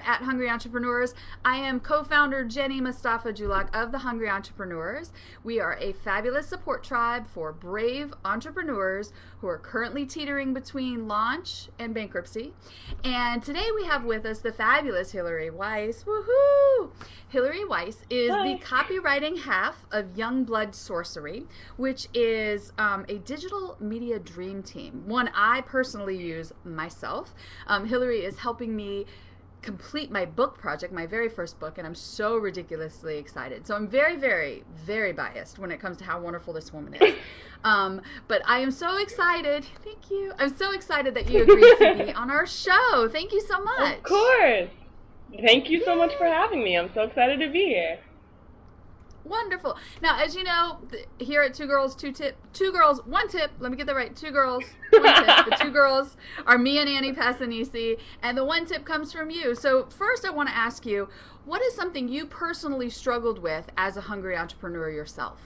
at Hungry Entrepreneurs. I am co-founder Jenny Mustafa-Julock of the Hungry Entrepreneurs. We are a fabulous support tribe for brave entrepreneurs who are currently teetering between launch and bankruptcy. And today we have with us the fabulous Hillary Weiss. Woohoo! Hillary Weiss is the copywriting half of Young Blood Sorcery, which is a digital media dream team, one I personally use myself. Hillary is helping me complete my book project, my very first book, and I'm so ridiculously excited. So I'm very, very, very biased when it comes to how wonderful this woman is. But I am so excited. Thank you. I'm so excited that you agreed to be on our show. Thank you so much. Of course. Thank you so much for having me. I'm so excited to be here. Wonderful. Now, as you know, here at Two Girls, One Tip, let me get that right, Two Girls, One Tip. The two girls are me and Annie Passanisi, and the one tip comes from you. So first I want to ask you, what is something you personally struggled with as a hungry entrepreneur yourself?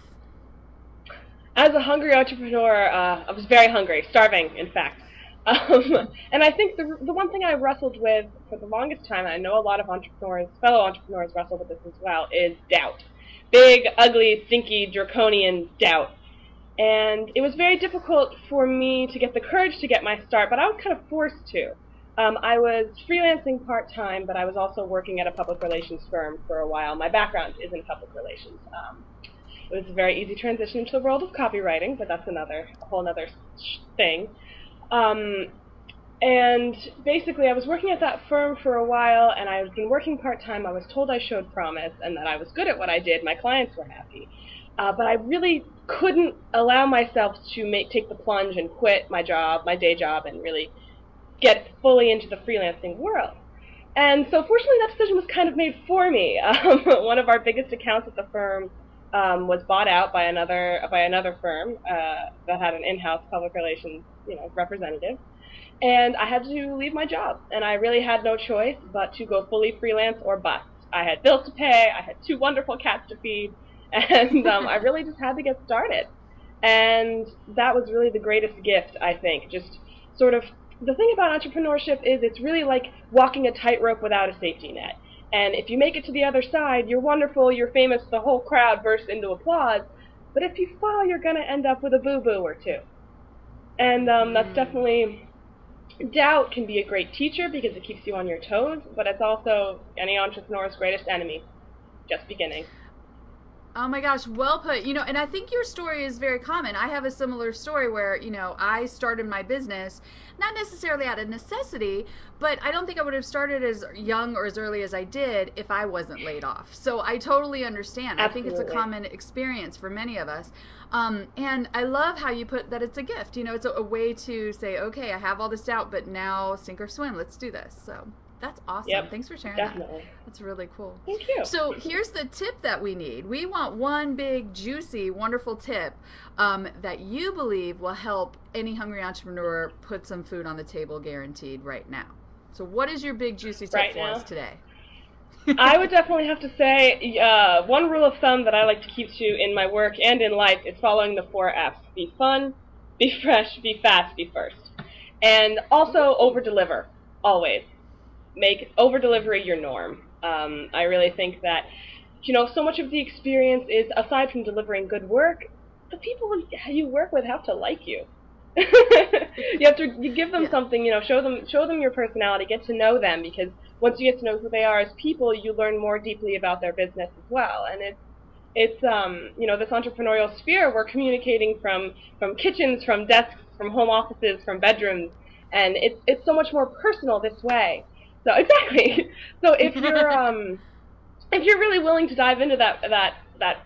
As a hungry entrepreneur, I was very hungry, starving, in fact. And I think the one thing I wrestled with for the longest time, and I know a lot of entrepreneurs, fellow entrepreneurs wrestle with this as well, is doubt. Big, ugly, stinky, draconian doubt. And it was very difficult for me to get the courage to get my start, but I was kind of forced to. I was freelancing part-time, but I was also working at a public relations firm for a while. My background is in public relations. It was a very easy transition into the world of copywriting, but that's a whole other thing. And basically, I was working at that firm for a while, and I had been working part-time. I was told I showed promise and that I was good at what I did. My clients were happy. But I really couldn't allow myself to take the plunge and quit my job, my day job, and really get fully into the freelancing world. And so fortunately, that decision was kind of made for me. One of our biggest accounts at the firm was bought out by another firm that had an in-house public relations representative. And I had to leave my job, and I really had no choice but to go fully freelance or bust. I had bills to pay, I had 2 wonderful cats to feed, and I really just had to get started. And that was really the greatest gift, I think. Just sort of, the thing about entrepreneurship is it's really like walking a tightrope without a safety net. And if you make it to the other side, you're wonderful, you're famous, the whole crowd bursts into applause. But if you fall, you're going to end up with a boo-boo or two. And that's definitely... Doubt can be a great teacher because it keeps you on your toes, but it's also any entrepreneur's greatest enemy, just beginning. Oh my gosh, well put. And I think your story is very common. I have a similar story where, I started my business, not necessarily out of necessity, but I don't think I would have started as young or as early as I did if I wasn't laid off. So I totally understand. Absolutely. I think it's a common experience for many of us. And I love how you put that it's a gift. It's a way to say, okay, I have all this doubt, but now sink or swim, let's do this. So that's awesome. Yep, thanks for sharing definitely. that. That's really cool. Thank you. So here's the tip that we need. We want one big, juicy, wonderful tip that you believe will help any hungry entrepreneur put some food on the table guaranteed right now. So what is your big, juicy tip for us today? I would definitely have to say one rule of thumb that I like to keep to in my work and in life is following the 4 F's. Be fun, be fresh, be fast, be first. And also over-deliver, always. Make over-delivery your norm. I really think that, so much of the experience is, aside from delivering good work, the people you work with have to like you. You give them something, show them your personality, get to know them, because once you get to know who they are as people, you learn more deeply about their business as well. And it's this entrepreneurial sphere, we're communicating from kitchens, from desks, from home offices, from bedrooms, and it's so much more personal this way. So exactly. So if you're really willing to dive into that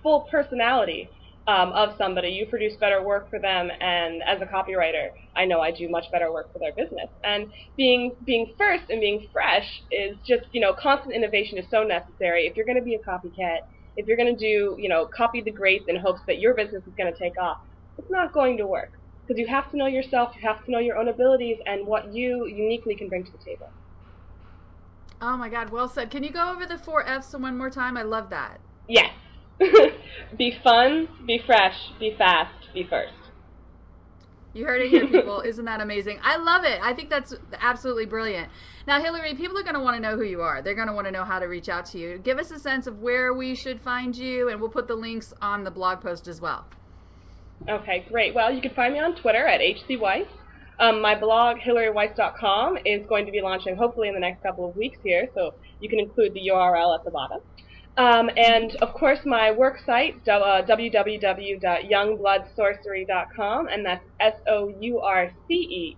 full personality of somebody, you produce better work for them, and as a copywriter, I know I do much better work for their business. And being first and being fresh is just, constant innovation is so necessary. If you're going to be a copycat, if you're going to do, copy the greats in hopes that your business is going to take off, it's not going to work. Because you have to know yourself, you have to know your own abilities and what you uniquely can bring to the table. Oh my God, well said. Can you go over the 4 F's one more time? I love that. Yes. Be fun, be fresh, be fast, be first. You heard it here, people. Isn't that amazing? I love it. I think that's absolutely brilliant. Now, Hillary, people are going to want to know who you are. They're going to want to know how to reach out to you. Give us a sense of where we should find you, and we'll put the links on the blog post as well. Okay, great. Well, you can find me on Twitter at HCWeiss. My blog, HillaryWeiss.com, is going to be launching hopefully in the next couple of weeks here, so you can include the URL at the bottom. And, of course, my work site, www.youngbloodsorcery.com, and that's SOURCEERY,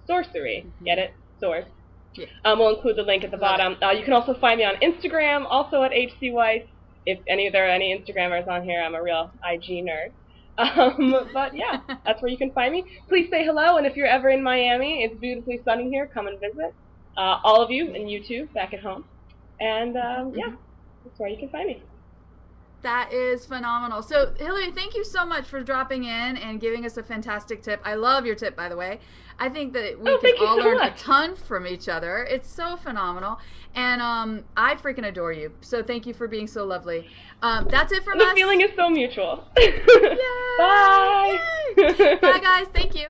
sorcery. Get it? Source. Yeah. We'll include the link at the bottom. You can also find me on Instagram, also at HCWeiss. If there are any Instagrammers on here, I'm a real IG nerd. But yeah, that's where you can find me. Please say hello, and if you're ever in Miami, it's beautifully sunny here, come and visit. All of you, and you too, back at home. And yeah, that's where you can find me. That is phenomenal. So, Hillary, thank you so much for dropping in and giving us a fantastic tip. I love your tip, by the way. I think that we can all learn a ton from each other. It's so phenomenal. And I freaking adore you. So thank you for being so lovely. That's it from us. The feeling is so mutual. Yay! Bye! Yay! Bye, guys. Thank you.